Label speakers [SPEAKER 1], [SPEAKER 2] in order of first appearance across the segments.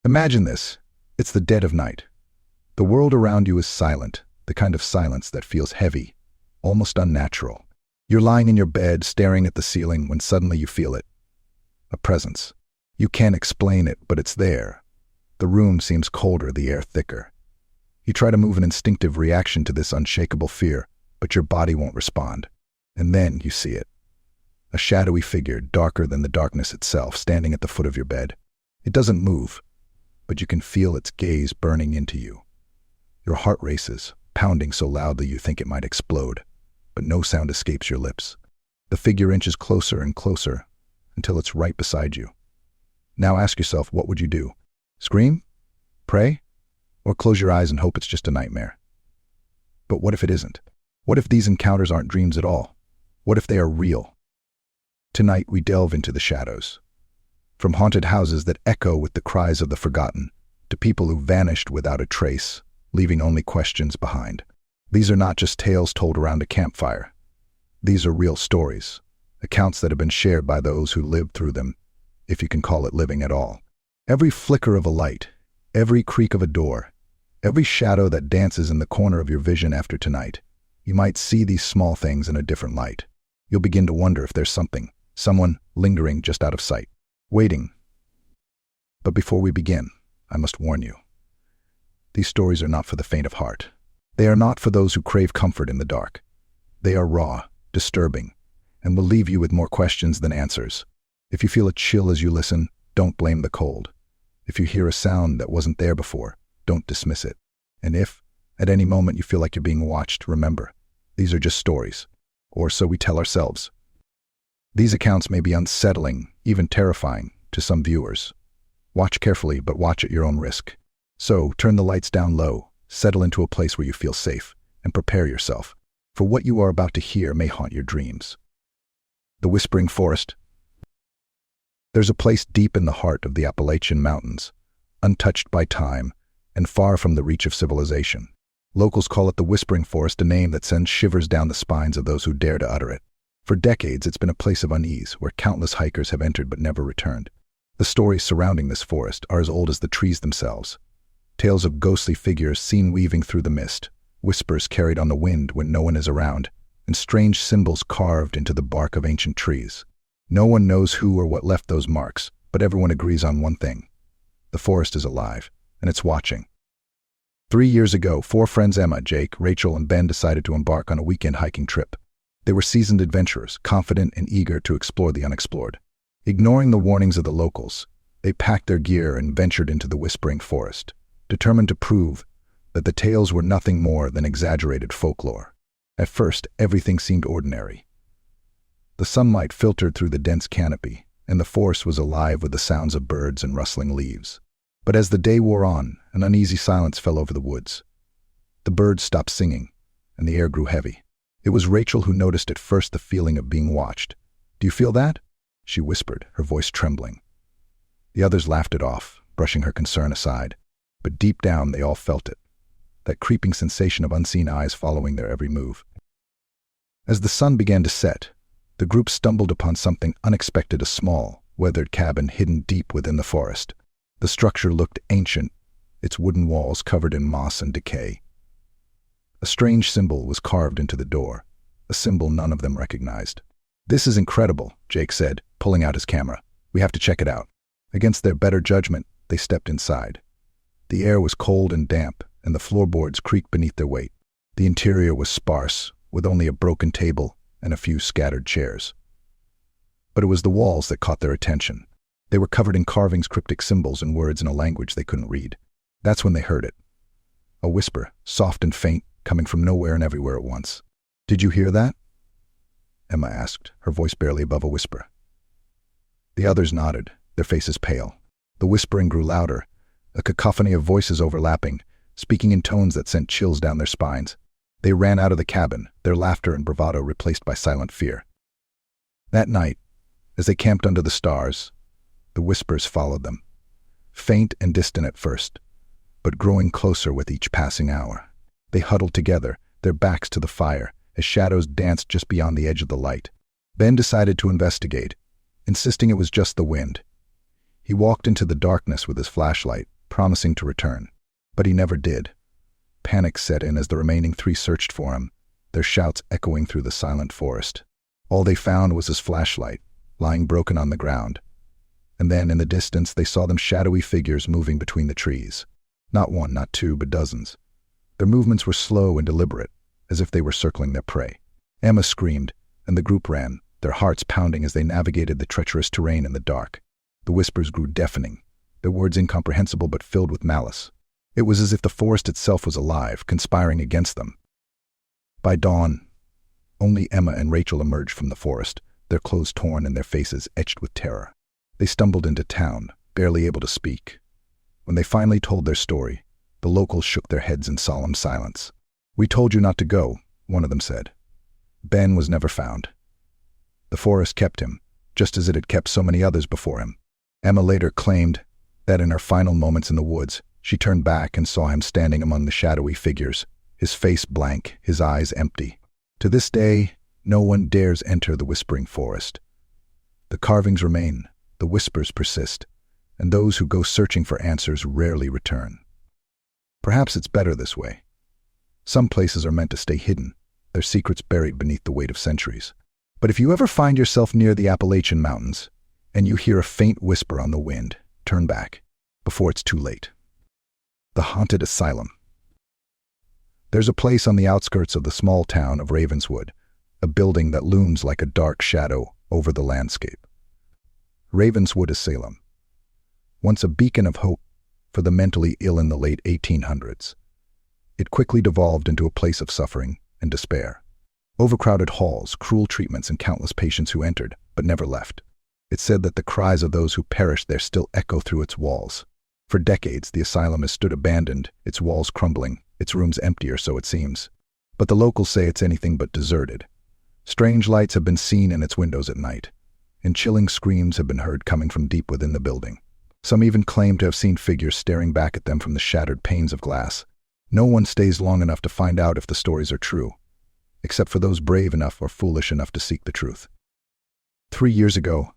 [SPEAKER 1] Imagine this. It's the dead of night. The world around you is silent, the kind of silence that feels heavy, almost unnatural. You're lying in your bed, staring at the ceiling, when suddenly you feel it. A presence. You can't explain it, but it's there. The room seems colder, the air thicker. You try to move an instinctive reaction to this unshakable fear, but your body won't respond. And then you see it. A shadowy figure, darker than the darkness itself, standing at the foot of your bed. It doesn't move, but you can feel its gaze burning into you. Your heart races, pounding so loudly you think it might explode, but no sound escapes your lips. The figure inches closer and closer until it's right beside you. Now ask yourself, what would you do? Scream? Pray? Or close your eyes and hope it's just a nightmare? But what if it isn't? What if these encounters aren't dreams at all? What if they are real? Tonight we delve into the shadows. From haunted houses that echo with the cries of the forgotten, to people who vanished without a trace, leaving only questions behind. These are not just tales told around a campfire. These are real stories, accounts that have been shared by those who lived through them, if you can call it living at all. Every flicker of a light, every creak of a door, every shadow that dances in the corner of your vision after tonight, you might see these small things in a different light. You'll begin to wonder if there's someone lingering just out of sight, waiting. But before we begin, I must warn you. These stories are not for the faint of heart. They are not for those who crave comfort in the dark. They are raw, disturbing, and will leave you with more questions than answers. If you feel a chill as you listen, don't blame the cold. If you hear a sound that wasn't there before, don't dismiss it. And if, at any moment, you feel like you're being watched, remember, these are just stories, or so we tell ourselves. These accounts may be unsettling, even terrifying, to some viewers. Watch carefully, but watch at your own risk. So, turn the lights down low, settle into a place where you feel safe, and prepare yourself, for what you are about to hear may haunt your dreams. The Whispering Forest. There's a place deep in the heart of the Appalachian Mountains, untouched by time, and far from the reach of civilization. Locals call it the Whispering Forest, a name that sends shivers down the spines of those who dare to utter it. For decades, it's been a place of unease, where countless hikers have entered but never returned. The stories surrounding this forest are as old as the trees themselves. Tales of ghostly figures seen weaving through the mist, whispers carried on the wind when no one is around, and strange symbols carved into the bark of ancient trees. No one knows who or what left those marks, but everyone agrees on one thing. The forest is alive, and it's watching. 3 years ago, 4 friends Emma, Jake, Rachel, and Ben decided to embark on a weekend hiking trip. They were seasoned adventurers, confident and eager to explore the unexplored. Ignoring the warnings of the locals, they packed their gear and ventured into the Whispering Forest, determined to prove that the tales were nothing more than exaggerated folklore. At first, everything seemed ordinary. The sunlight filtered through the dense canopy, and the forest was alive with the sounds of birds and rustling leaves. But as the day wore on, an uneasy silence fell over the woods. The birds stopped singing, and the air grew heavy. It was Rachel who noticed at first the feeling of being watched. "Do you feel that?" she whispered, her voice trembling. The others laughed it off, brushing her concern aside. But deep down, they all felt it, that creeping sensation of unseen eyes following their every move. As the sun began to set, the group stumbled upon something unexpected, a small, weathered cabin hidden deep within the forest. The structure looked ancient, its wooden walls covered in moss and decay. A strange symbol was carved into the door, a symbol none of them recognized. "This is incredible," Jake said, pulling out his camera. "We have to check it out." Against their better judgment, they stepped inside. The air was cold and damp, and the floorboards creaked beneath their weight. The interior was sparse, with only a broken table and a few scattered chairs. But it was the walls that caught their attention. They were covered in carvings, cryptic symbols, and words in a language they couldn't read. That's when they heard it. A whisper, soft and faint, coming from nowhere and everywhere at once. "Did you hear that?" Emma asked, her voice barely above a whisper. The others nodded, their faces pale. The whispering grew louder, a cacophony of voices overlapping, speaking in tones that sent chills down their spines. They ran out of the cabin, their laughter and bravado replaced by silent fear. That night, as they camped under the stars, the whispers followed them, faint and distant at first, but growing closer with each passing hour. They huddled together, their backs to the fire, as shadows danced just beyond the edge of the light. Ben decided to investigate, insisting it was just the wind. He walked into the darkness with his flashlight, promising to return. But he never did. Panic set in as the remaining three searched for him, their shouts echoing through the silent forest. All they found was his flashlight, lying broken on the ground. And then, in the distance, they saw them shadowy figures moving between the trees. Not one, not two, but dozens. Their movements were slow and deliberate, as if they were circling their prey. Emma screamed, and the group ran, their hearts pounding as they navigated the treacherous terrain in the dark. The whispers grew deafening, their words incomprehensible but filled with malice. It was as if the forest itself was alive, conspiring against them. By dawn, only Emma and Rachel emerged from the forest, their clothes torn and their faces etched with terror. They stumbled into town, barely able to speak. When they finally told their story, the locals shook their heads in solemn silence. "We told you not to go," one of them said. Ben was never found. The forest kept him, just as it had kept so many others before him. Emma later claimed that in her final moments in the woods, she turned back and saw him standing among the shadowy figures, his face blank, his eyes empty. To this day, no one dares enter the whispering forest. The carvings remain, the whispers persist, and those who go searching for answers rarely return. Perhaps it's better this way. Some places are meant to stay hidden, their secrets buried beneath the weight of centuries. But if you ever find yourself near the Appalachian Mountains, and you hear a faint whisper on the wind, turn back, before it's too late. The Haunted Asylum. There's a place on the outskirts of the small town of Ravenswood, a building that looms like a dark shadow over the landscape. Ravenswood Asylum. Once a beacon of hope for the mentally ill in the late 1800s, it quickly devolved into a place of suffering and despair. Overcrowded halls, cruel treatments, and countless patients who entered but never left. It's said that the cries of those who perished there still echo through its walls. For decades, the asylum has stood abandoned, its walls crumbling, its rooms empty, or so it seems. But the locals say it's anything but deserted. Strange lights have been seen in its windows at night, and chilling screams have been heard coming from deep within the building. Some even claim to have seen figures staring back at them from the shattered panes of glass. No one stays long enough to find out if the stories are true, except for those brave enough or foolish enough to seek the truth. 3 years ago,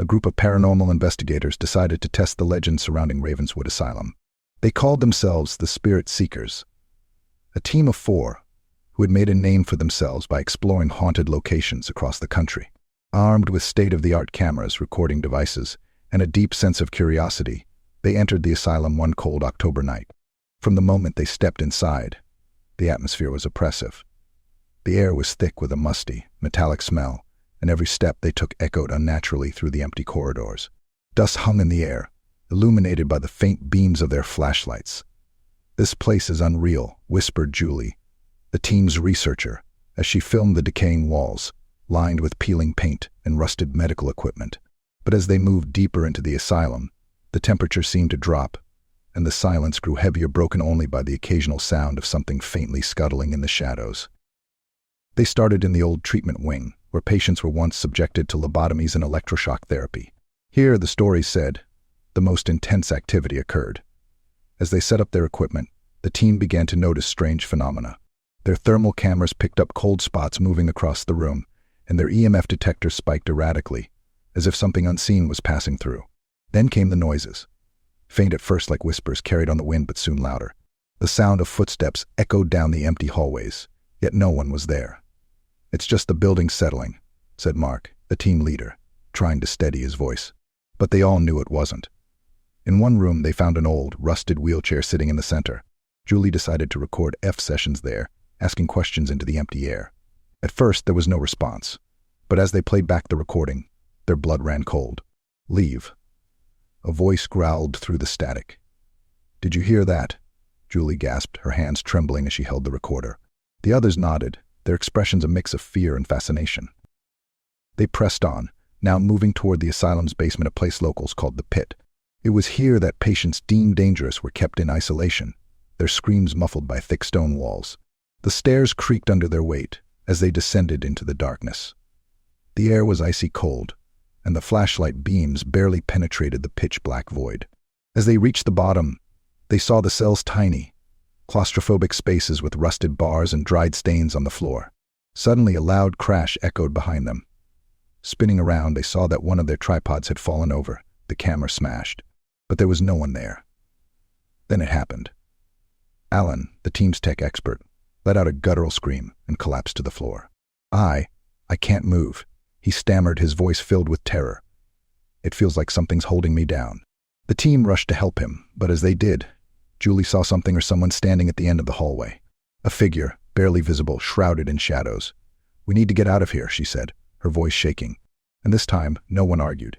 [SPEAKER 1] a group of paranormal investigators decided to test the legend surrounding Ravenswood Asylum. They called themselves the Spirit Seekers, a team of 4 who had made a name for themselves by exploring haunted locations across the country. Armed with state-of-the-art cameras, recording devices, and a deep sense of curiosity, they entered the asylum one cold October night. From the moment they stepped inside, the atmosphere was oppressive. The air was thick with a musty, metallic smell, and every step they took echoed unnaturally through the empty corridors. Dust hung in the air, illuminated by the faint beams of their flashlights. "This place is unreal," whispered Julie, the team's researcher, as she filmed the decaying walls, lined with peeling paint and rusted medical equipment. But as they moved deeper into the asylum, the temperature seemed to drop, and the silence grew heavier, broken only by the occasional sound of something faintly scuttling in the shadows. They started in the old treatment wing, where patients were once subjected to lobotomies and electroshock therapy. Here, the story said, the most intense activity occurred. As they set up their equipment, the team began to notice strange phenomena. Their thermal cameras picked up cold spots moving across the room, and their EMF detectors spiked erratically, as if something unseen was passing through. Then came the noises. Faint at first like whispers carried on the wind, but soon louder. The sound of footsteps echoed down the empty hallways, yet no one was there. "It's just the building settling," said Mark, the team leader, trying to steady his voice. But they all knew it wasn't. In one room, they found an old, rusted wheelchair sitting in the center. Julie decided to record F sessions there, asking questions into the empty air. At first, there was no response, but as they played back the recording, their blood ran cold. "Leave." A voice growled through the static. "Did you hear that?" Julie gasped, her hands trembling as she held the recorder. The others nodded, their expressions a mix of fear and fascination. They pressed on, now moving toward the asylum's basement, a place locals called the Pit. It was here that patients deemed dangerous were kept in isolation, their screams muffled by thick stone walls. The stairs creaked under their weight as they descended into the darkness. The air was icy cold, and the flashlight beams barely penetrated the pitch-black void. As they reached the bottom, they saw the cells tiny, claustrophobic spaces with rusted bars and dried stains on the floor. Suddenly, a loud crash echoed behind them. Spinning around, they saw that one of their tripods had fallen over, the camera smashed. But there was no one there. Then it happened. Alan, the team's tech expert, let out a guttural scream and collapsed to the floor. I can't move, he stammered, his voice filled with terror. It feels like something's holding me down. The team rushed to help him, but as they did, Julie saw something or someone standing at the end of the hallway. A figure, barely visible, shrouded in shadows. "We need to get out of here," she said, her voice shaking. And this time, no one argued.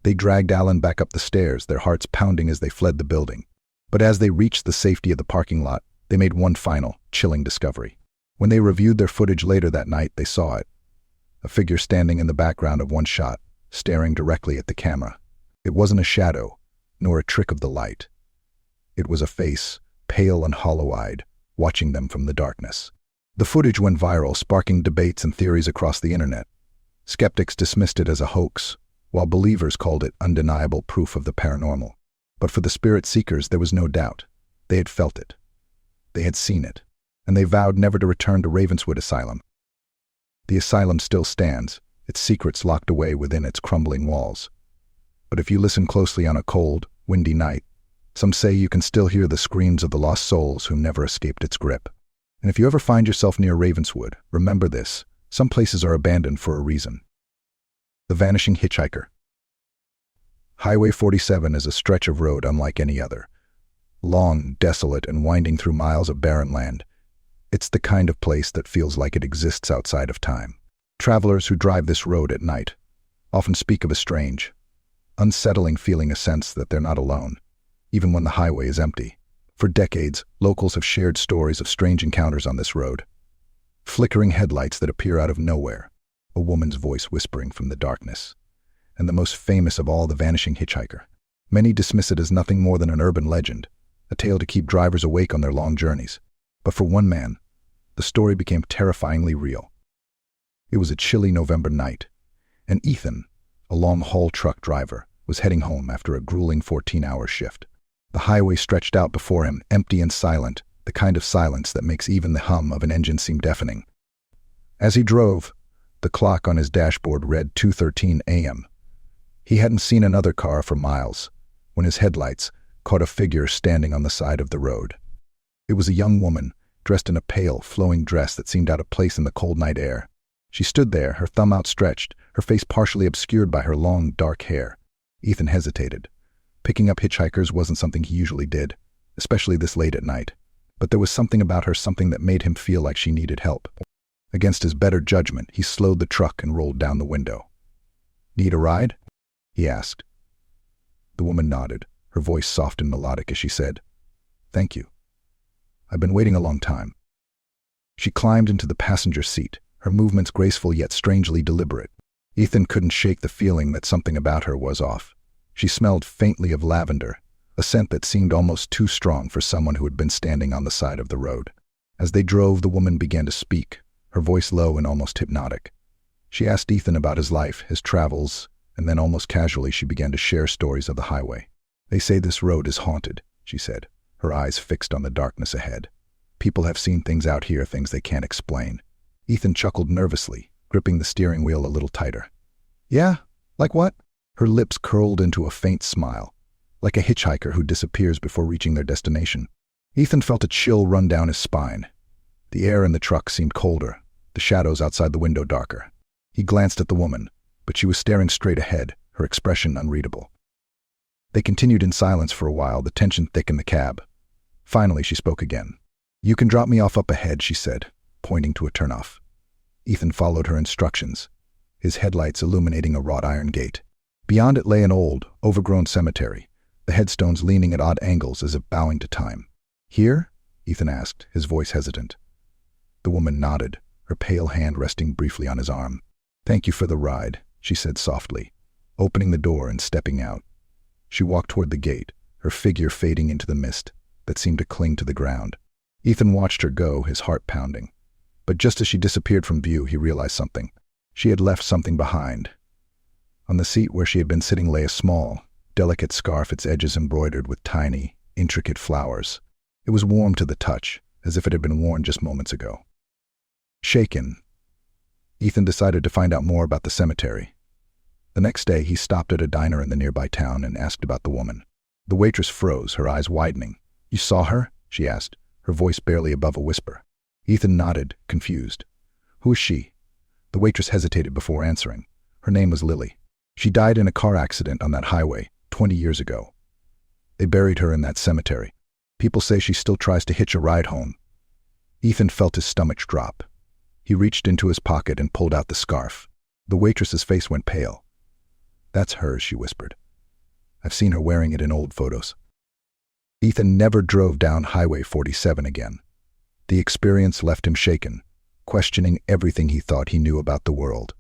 [SPEAKER 1] They dragged Alan back up the stairs, their hearts pounding as they fled the building. But as they reached the safety of the parking lot, they made one final, chilling discovery. When they reviewed their footage later that night, they saw it. A figure standing in the background of one shot, staring directly at the camera. It wasn't a shadow, nor a trick of the light. It was a face, pale and hollow-eyed, watching them from the darkness. The footage went viral, sparking debates and theories across the internet. Skeptics dismissed it as a hoax, while believers called it undeniable proof of the paranormal. But for the spirit seekers, there was no doubt. They had felt it. They had seen it, and they vowed never to return to Ravenswood Asylum. The asylum still stands, its secrets locked away within its crumbling walls. But if you listen closely on a cold, windy night, some say you can still hear the screams of the lost souls who never escaped its grip. And if you ever find yourself near Ravenswood, remember this: some places are abandoned for a reason. The Vanishing Hitchhiker. Highway 47 is a stretch of road unlike any other. Long, desolate, and winding through miles of barren land. It's the kind of place that feels like it exists outside of time. Travelers who drive this road at night often speak of a strange, unsettling feeling, a sense that they're not alone, even when the highway is empty. For decades, locals have shared stories of strange encounters on this road. Flickering headlights that appear out of nowhere, a woman's voice whispering from the darkness, and the most famous of all, the Vanishing Hitchhiker. Many dismiss it as nothing more than an urban legend, a tale to keep drivers awake on their long journeys. But for one man, the story became terrifyingly real. It was a chilly November night, and Ethan, a long-haul truck driver, was heading home after a grueling 14-hour shift. The highway stretched out before him, empty and silent, the kind of silence that makes even the hum of an engine seem deafening. As he drove, the clock on his dashboard read 2:13 a.m. He hadn't seen another car for miles, when his headlights caught a figure standing on the side of the road. It was a young woman, dressed in a pale, flowing dress that seemed out of place in the cold night air. She stood there, her thumb outstretched, her face partially obscured by her long, dark hair. Ethan hesitated. Picking up hitchhikers wasn't something he usually did, especially this late at night. But there was something about her, something that made him feel like she needed help. Against his better judgment, he slowed the truck and rolled down the window. "Need a ride?" he asked. The woman nodded, her voice soft and melodic as she said, "Thank you. I've been waiting a long time." She climbed into the passenger seat, her movements graceful yet strangely deliberate. Ethan couldn't shake the feeling that something about her was off. She smelled faintly of lavender, a scent that seemed almost too strong for someone who had been standing on the side of the road. As they drove, the woman began to speak, her voice low and almost hypnotic. She asked Ethan about his life, his travels, and then almost casually she began to share stories of the highway. "They say this road is haunted," she said, her eyes fixed on the darkness ahead. "People have seen things out here, things they can't explain." Ethan chuckled nervously, gripping the steering wheel a little tighter. "Yeah? Like what?" Her lips curled into a faint smile, like a hitchhiker who disappears before reaching their destination. Ethan felt a chill run down his spine. The air in the truck seemed colder, the shadows outside the window darker. He glanced at the woman, but she was staring straight ahead, her expression unreadable. They continued in silence for a while, the tension thick in the cab. Finally, she spoke again. "You can drop me off up ahead," she said, pointing to a turnoff. Ethan followed her instructions, his headlights illuminating a wrought iron gate. Beyond it lay an old, overgrown cemetery, the headstones leaning at odd angles as if bowing to time. "Here?" Ethan asked, his voice hesitant. The woman nodded, her pale hand resting briefly on his arm. "Thank you for the ride," she said softly, opening the door and stepping out. She walked toward the gate, her figure fading into the mist that seemed to cling to the ground. Ethan watched her go, his heart pounding. But just as she disappeared from view, he realized something. She had left something behind. On the seat where she had been sitting lay a small, delicate scarf, its edges embroidered with tiny, intricate flowers. It was warm to the touch, as if it had been worn just moments ago. Shaken, Ethan decided to find out more about the cemetery. The next day, he stopped at a diner in the nearby town and asked about the woman. The waitress froze, her eyes widening. "You saw her?" she asked, her voice barely above a whisper. Ethan nodded, confused. "Who is she?" The waitress hesitated before answering. Her name was Lily. She died in a car accident on that highway 20 years ago. They buried her in that cemetery. People say she still tries to hitch a ride home. Ethan felt his stomach drop. He reached into his pocket and pulled out the scarf. The waitress's face went pale. "That's hers," she whispered. "I've seen her wearing it in old photos." Ethan never drove down Highway 47 again. The experience left him shaken, questioning everything he thought he knew about the world.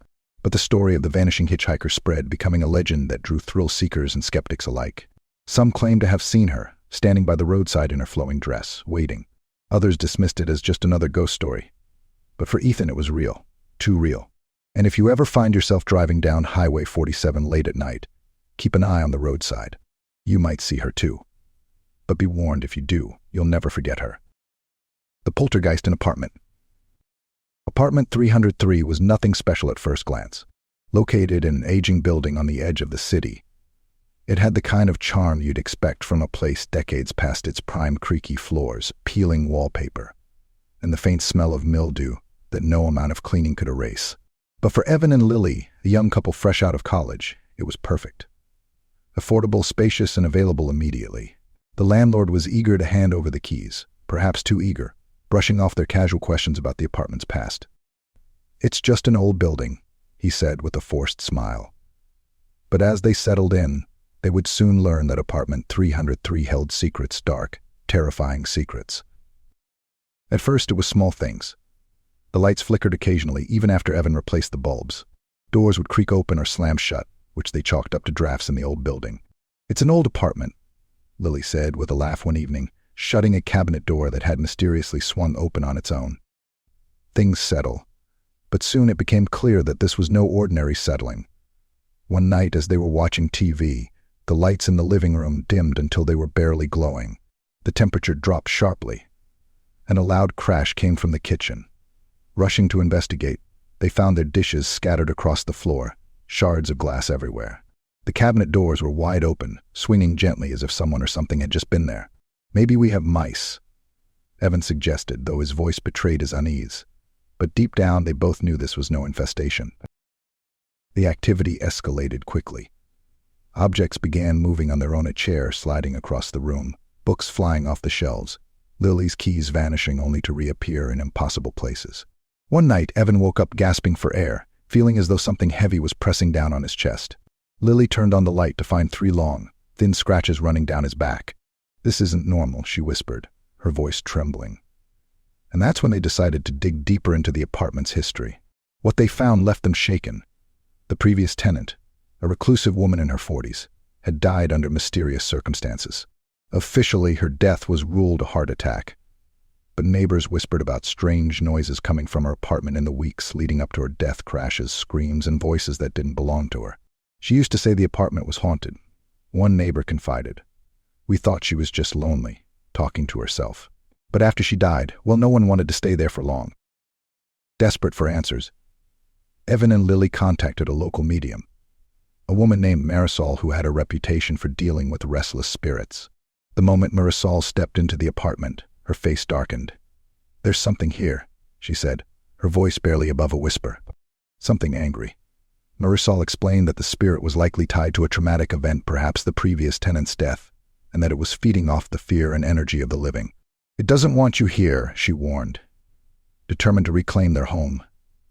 [SPEAKER 1] But the story of the vanishing hitchhiker spread, becoming a legend that drew thrill seekers and skeptics alike. Some claimed to have seen her, standing by the roadside in her flowing dress, waiting. Others dismissed it as just another ghost story. But for Ethan, it was real, too real. And if you ever find yourself driving down Highway 47 late at night, keep an eye on the roadside. You might see her too. But be warned, if you do, you'll never forget her. The poltergeist in apartment. Apartment 303 was nothing special at first glance. Located in an aging building on the edge of the city, it had the kind of charm you'd expect from a place decades past its prime, creaky floors, peeling wallpaper, and the faint smell of mildew that no amount of cleaning could erase. But for Evan and Lily, a young couple fresh out of college, it was perfect. Affordable, spacious, and available immediately. The landlord was eager to hand over the keys, perhaps too eager, brushing off their casual questions about the apartment's past. "It's just an old building," he said with a forced smile. But as they settled in, they would soon learn that apartment 303 held secrets, dark, terrifying secrets. At first, it was small things. The lights flickered occasionally, even after Evan replaced the bulbs. Doors would creak open or slam shut, which they chalked up to drafts in the old building. "It's an old apartment," Lily said with a laugh one evening, shutting a cabinet door that had mysteriously swung open on its own. Things settle, but soon it became clear that this was no ordinary settling. One night, as they were watching TV, the lights in the living room dimmed until they were barely glowing. The temperature dropped sharply, and a loud crash came from the kitchen. Rushing to investigate, they found their dishes scattered across the floor, shards of glass everywhere. The cabinet doors were wide open, swinging gently as if someone or something had just been there. "Maybe we have mice," Evan suggested, though his voice betrayed his unease. But deep down, they both knew this was no infestation. The activity escalated quickly. Objects began moving on their own, a chair sliding across the room, books flying off the shelves, Lily's keys vanishing only to reappear in impossible places. One night, Evan woke up gasping for air, feeling as though something heavy was pressing down on his chest. Lily turned on the light to find 3 long, thin scratches running down his back. "This isn't normal," she whispered, her voice trembling. And that's when they decided to dig deeper into the apartment's history. What they found left them shaken. The previous tenant, a reclusive woman in her 40s, had died under mysterious circumstances. Officially, her death was ruled a heart attack. But neighbors whispered about strange noises coming from her apartment in the weeks leading up to her death, crashes, screams, and voices that didn't belong to her. She used to say the apartment was haunted. One neighbor confided, "We thought she was just lonely, talking to herself. But after she died, well, no one wanted to stay there for long." Desperate for answers, Evan and Lily contacted a local medium, a woman named Marisol who had a reputation for dealing with restless spirits. The moment Marisol stepped into the apartment, her face darkened. "There's something here," she said, her voice barely above a whisper. Something angry. Marisol explained that the spirit was likely tied to a traumatic event, perhaps the previous tenant's death, and that it was feeding off the fear and energy of the living. "It doesn't want you here," she warned. Determined to reclaim their home,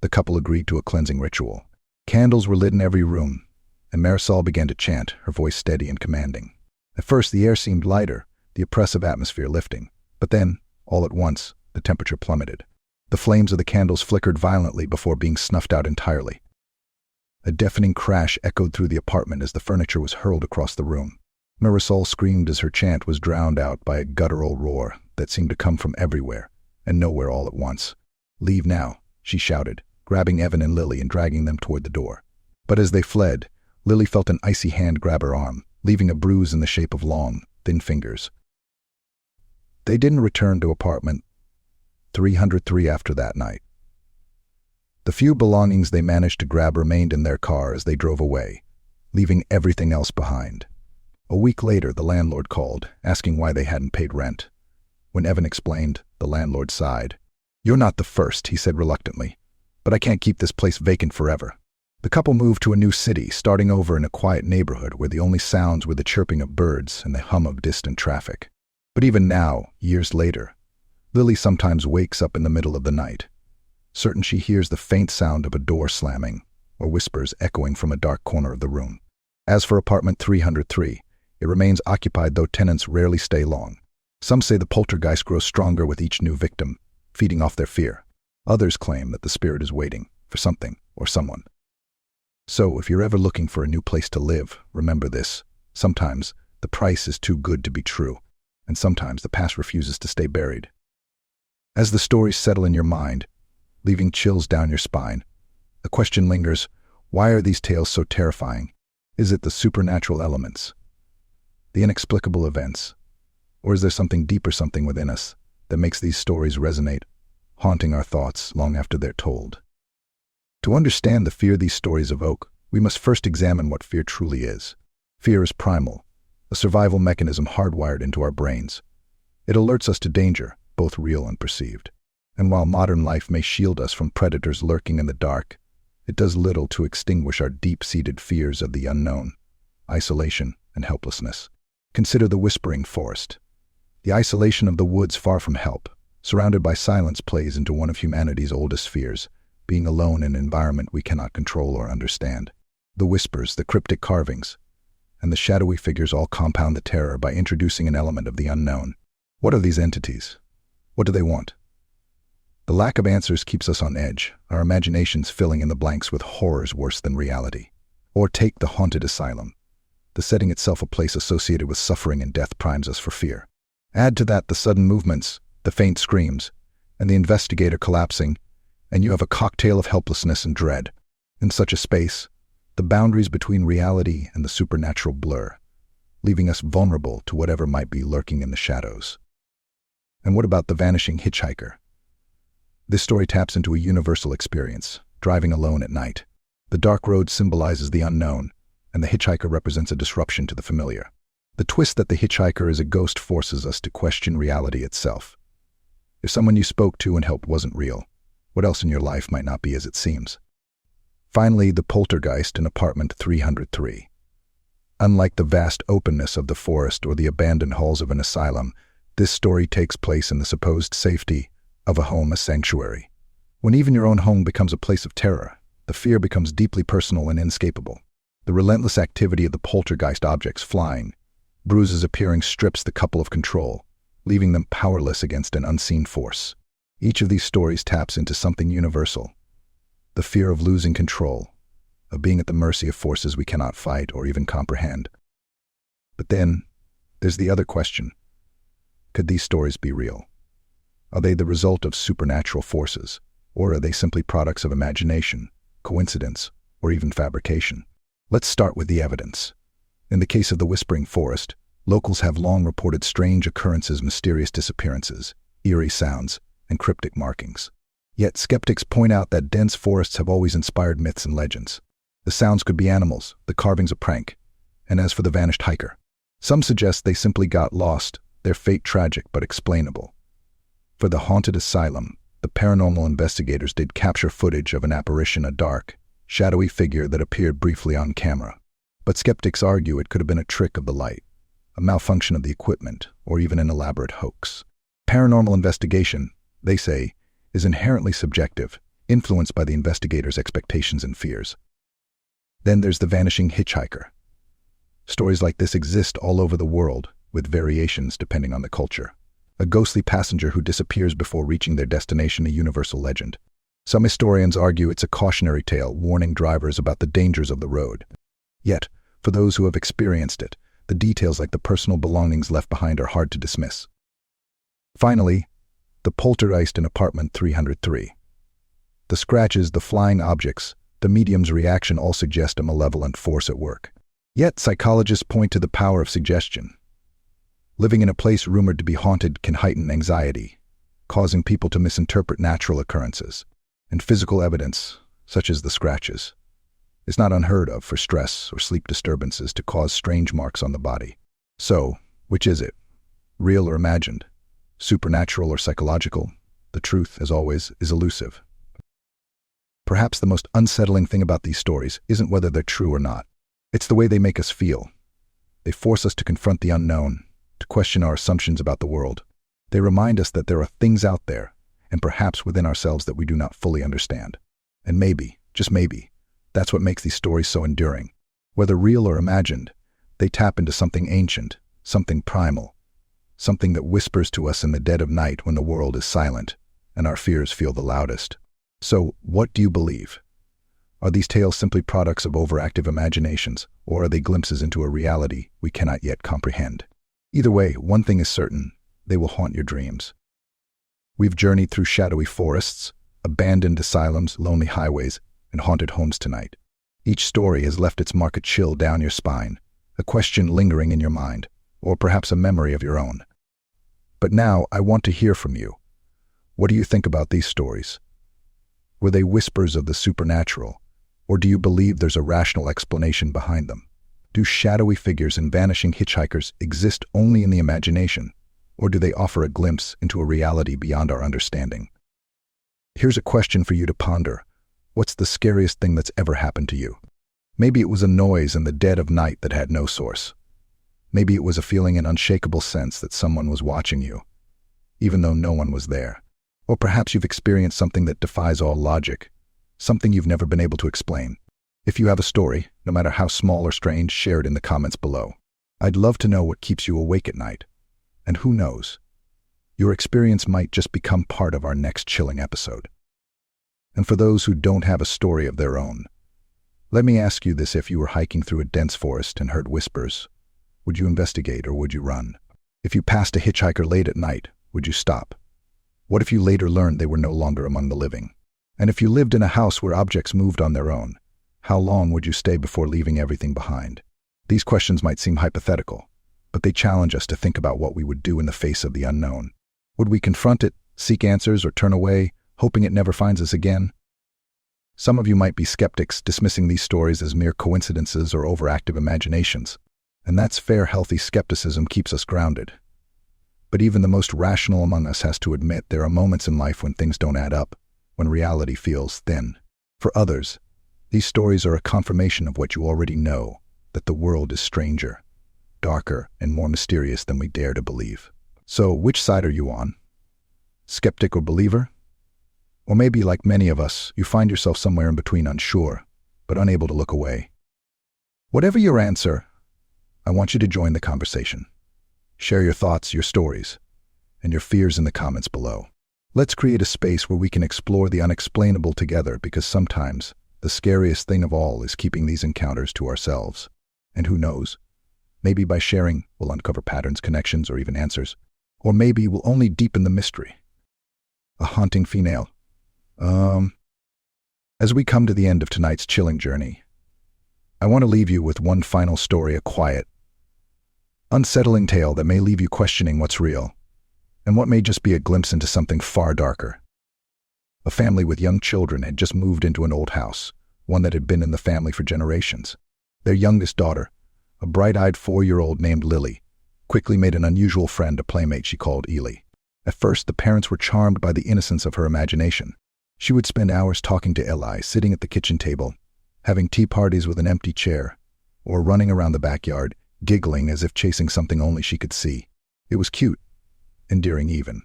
[SPEAKER 1] the couple agreed to a cleansing ritual. Candles were lit in every room, and Marisol began to chant, her voice steady and commanding. At first, the air seemed lighter, the oppressive atmosphere lifting. But then, all at once, the temperature plummeted. The flames of the candles flickered violently before being snuffed out entirely. A deafening crash echoed through the apartment as the furniture was hurled across the room. Marisol screamed as her chant was drowned out by a guttural roar that seemed to come from everywhere and nowhere all at once. "Leave now," she shouted, grabbing Evan and Lily and dragging them toward the door. But as they fled, Lily felt an icy hand grab her arm, leaving a bruise in the shape of long, thin fingers. They didn't return to apartment 303 after that night. The few belongings they managed to grab remained in their car as they drove away, leaving everything else behind. A week later, the landlord called, asking why they hadn't paid rent. When Evan explained, the landlord sighed. "You're not the first," he said reluctantly, "but I can't keep this place vacant forever." The couple moved to a new city, starting over in a quiet neighborhood where the only sounds were the chirping of birds and the hum of distant traffic. But even now, years later, Lily sometimes wakes up in the middle of the night, certain she hears the faint sound of a door slamming or whispers echoing from a dark corner of the room. As for apartment 303, it remains occupied, though tenants rarely stay long. Some say the poltergeist grows stronger with each new victim, feeding off their fear. Others claim that the spirit is waiting for something or someone. So, if you're ever looking for a new place to live, remember this. Sometimes the price is too good to be true, and sometimes the past refuses to stay buried. As the stories settle in your mind, leaving chills down your spine, a question lingers: why are these tales so terrifying? Is it the supernatural elements, the inexplicable events, or is there something deeper, something within us, that makes these stories resonate, haunting our thoughts long after they're told? To understand the fear these stories evoke, we must first examine what fear truly is. Fear is primal, a survival mechanism hardwired into our brains. It alerts us to danger, both real and perceived. And while modern life may shield us from predators lurking in the dark, it does little to extinguish our deep-seated fears of the unknown, isolation, and helplessness. Consider the whispering forest. The isolation of the woods far from help, surrounded by silence, plays into one of humanity's oldest fears, being alone in an environment we cannot control or understand. The whispers, the cryptic carvings, and the shadowy figures all compound the terror by introducing an element of the unknown. What are these entities? What do they want? The lack of answers keeps us on edge, our imaginations filling in the blanks with horrors worse than reality. Or take the haunted asylum. The setting itself, a place associated with suffering and death, primes us for fear. Add to that the sudden movements, the faint screams, and the investigator collapsing, and you have a cocktail of helplessness and dread. In such a space, the boundaries between reality and the supernatural blur, leaving us vulnerable to whatever might be lurking in the shadows. And what about the vanishing hitchhiker? This story taps into a universal experience, driving alone at night. The dark road symbolizes the unknown, and the hitchhiker represents a disruption to the familiar. The twist that the hitchhiker is a ghost forces us to question reality itself. If someone you spoke to and helped wasn't real, what else in your life might not be as it seems? Finally, the poltergeist in apartment 303. Unlike the vast openness of the forest or the abandoned halls of an asylum, this story takes place in the supposed safety of a home, a sanctuary. When even your own home becomes a place of terror, the fear becomes deeply personal and inescapable. The relentless activity of the poltergeist, objects flying, bruises appearing, strips the couple of control, leaving them powerless against an unseen force. Each of these stories taps into something universal: the fear of losing control, of being at the mercy of forces we cannot fight or even comprehend. But then, there's the other question. Could these stories be real? Are they the result of supernatural forces, or are they simply products of imagination, coincidence, or even fabrication? Let's start with the evidence. In the case of the whispering forest, locals have long reported strange occurrences, mysterious disappearances, eerie sounds, and cryptic markings. Yet skeptics point out that dense forests have always inspired myths and legends. The sounds could be animals, the carvings a prank, and as for the vanished hiker, some suggest they simply got lost, their fate tragic but explainable. For the haunted asylum, the paranormal investigators did capture footage of an apparition, a dark, shadowy figure that appeared briefly on camera. But skeptics argue it could have been a trick of the light, a malfunction of the equipment, or even an elaborate hoax. Paranormal investigation, they say, is inherently subjective, influenced by the investigators' expectations and fears. Then there's the vanishing hitchhiker. Stories like this exist all over the world, with variations depending on the culture. A ghostly passenger who disappears before reaching their destination, a universal legend. Some historians argue it's a cautionary tale, warning drivers about the dangers of the road. Yet, for those who have experienced it, the details like the personal belongings left behind are hard to dismiss. Finally, the poltergeist in apartment 303. The scratches, the flying objects, the medium's reaction all suggest a malevolent force at work. Yet psychologists point to the power of suggestion. Living in a place rumored to be haunted can heighten anxiety, causing people to misinterpret natural occurrences. And physical evidence, such as the scratches, It's not unheard of for stress or sleep disturbances to cause strange marks on the body. So, which is it? Real or imagined? Supernatural or psychological? The truth, as always, is elusive. Perhaps the most unsettling thing about these stories isn't whether they're true or not. It's the way they make us feel. They force us to confront the unknown, to question our assumptions about the world. They remind us that there are things out there, and perhaps within ourselves, that we do not fully understand. And maybe, just maybe, that's what makes these stories so enduring. Whether real or imagined, they tap into something ancient, something primal, something that whispers to us in the dead of night when the world is silent and our fears feel the loudest. So, what do you believe? Are these tales simply products of overactive imaginations, or are they glimpses into a reality we cannot yet comprehend? Either way, one thing is certain: they will haunt your dreams. We've journeyed through shadowy forests, abandoned asylums, lonely highways, and haunted homes tonight. Each story has left its mark, a chill down your spine, a question lingering in your mind, or perhaps a memory of your own. But now I want to hear from you. What do you think about these stories? Were they whispers of the supernatural, or do you believe there's a rational explanation behind them? Do shadowy figures and vanishing hitchhikers exist only in the imagination, or do they offer a glimpse into a reality beyond our understanding? Here's a question for you to ponder. What's the scariest thing that's ever happened to you? Maybe it was a noise in the dead of night that had no source. Maybe it was a feeling, an unshakable sense that someone was watching you, even though no one was there. Or perhaps you've experienced something that defies all logic, something you've never been able to explain. If you have a story, no matter how small or strange, share it in the comments below. I'd love to know what keeps you awake at night. And who knows, your experience might just become part of our next chilling episode. And for those who don't have a story of their own, let me ask you this: if you were hiking through a dense forest and heard whispers, would you investigate or would you run? If you passed a hitchhiker late at night, would you stop? What if you later learned they were no longer among the living? And if you lived in a house where objects moved on their own, how long would you stay before leaving everything behind? These questions might seem hypothetical, but they challenge us to think about what we would do in the face of the unknown. Would we confront it, seek answers, or turn away, hoping it never finds us again? Some of you might be skeptics, dismissing these stories as mere coincidences or overactive imaginations. And that's fair. Healthy skepticism keeps us grounded. But even the most rational among us has to admit there are moments in life when things don't add up, when reality feels thin. For others, these stories are a confirmation of what you already know, that the world is stranger, darker, and more mysterious than we dare to believe. So, which side are you on? Skeptic or believer? Or maybe, like many of us, you find yourself somewhere in between, unsure, but unable to look away. Whatever your answer, I want you to join the conversation. Share your thoughts, your stories, and your fears in the comments below. Let's create a space where we can explore the unexplainable together, because sometimes the scariest thing of all is keeping these encounters to ourselves. And who knows, maybe by sharing, we'll uncover patterns, connections, or even answers. Or maybe we'll only deepen the mystery. A haunting female. As we come to the end of tonight's chilling journey, I want to leave you with one final story, a quiet, unsettling tale that may leave you questioning what's real and what may just be a glimpse into something far darker. A family with young children had just moved into an old house, one that had been in the family for generations. Their youngest daughter, a bright-eyed 4-year-old named Lily, quickly made an unusual friend, a playmate she called Eerie. At first, the parents were charmed by the innocence of her imagination. She would spend hours talking to Eli, sitting at the kitchen table, having tea parties with an empty chair, or running around the backyard, giggling as if chasing something only she could see. It was cute, endearing even.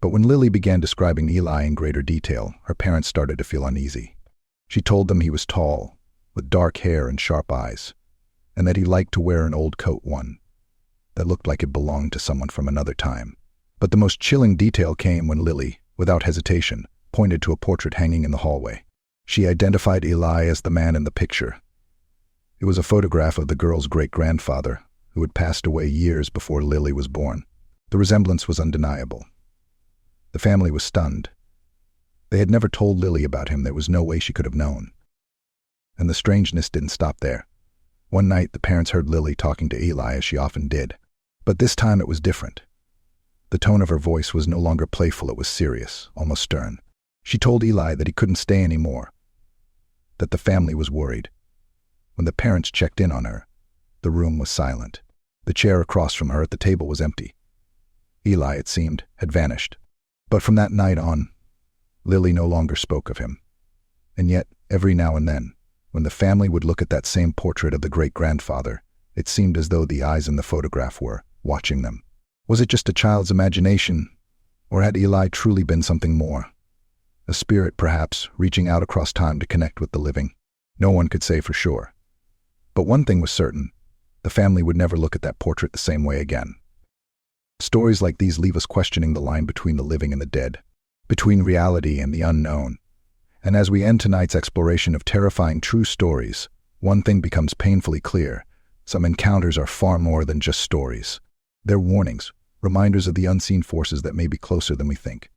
[SPEAKER 1] But when Lily began describing Eli in greater detail, her parents started to feel uneasy. She told them he was tall, with dark hair and sharp eyes, and that he liked to wear an old coat, one that looked like it belonged to someone from another time. But the most chilling detail came when Lily, without hesitation, pointed to a portrait hanging in the hallway. She identified Eli as the man in the picture. It was a photograph of the girl's great-grandfather, who had passed away years before Lily was born. The resemblance was undeniable. The family was stunned. They had never told Lily about him. There was no way she could have known. And the strangeness didn't stop there. One night, the parents heard Lily talking to Eli, as she often did. But this time it was different. The tone of her voice was no longer playful. It was serious, almost stern. She told Eli that he couldn't stay anymore, that the family was worried. When the parents checked in on her, the room was silent. The chair across from her at the table was empty. Eli, it seemed, had vanished. But from that night on, Lily no longer spoke of him. And yet, every now and then, when the family would look at that same portrait of the great-grandfather, it seemed as though the eyes in the photograph were watching them. Was it just a child's imagination, or had Eli truly been something more? A spirit, perhaps, reaching out across time to connect with the living? No one could say for sure. But one thing was certain: the family would never look at that portrait the same way again. Stories like these leave us questioning the line between the living and the dead, between reality and the unknown. And as we end tonight's exploration of terrifying true stories, one thing becomes painfully clear: some encounters are far more than just stories. They're warnings, reminders of the unseen forces that may be closer than we think.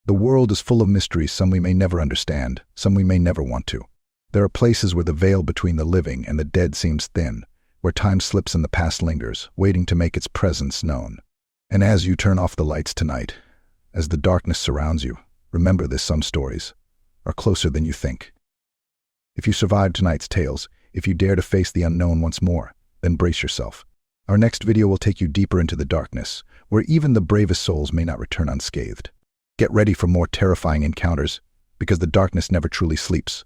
[SPEAKER 1] The world is full of mysteries, some we may never understand, some we may never want to. There are places where the veil between the living and the dead seems thin, where time slips and the past lingers, waiting to make its presence known. And as you turn off the lights tonight, as the darkness surrounds you, remember this: some stories are closer than you think. If you survived tonight's tales, if you dare to face the unknown once more, then brace yourself. Our next video will take you deeper into the darkness, where even the bravest souls may not return unscathed. Get ready for more terrifying encounters, because the darkness never truly sleeps.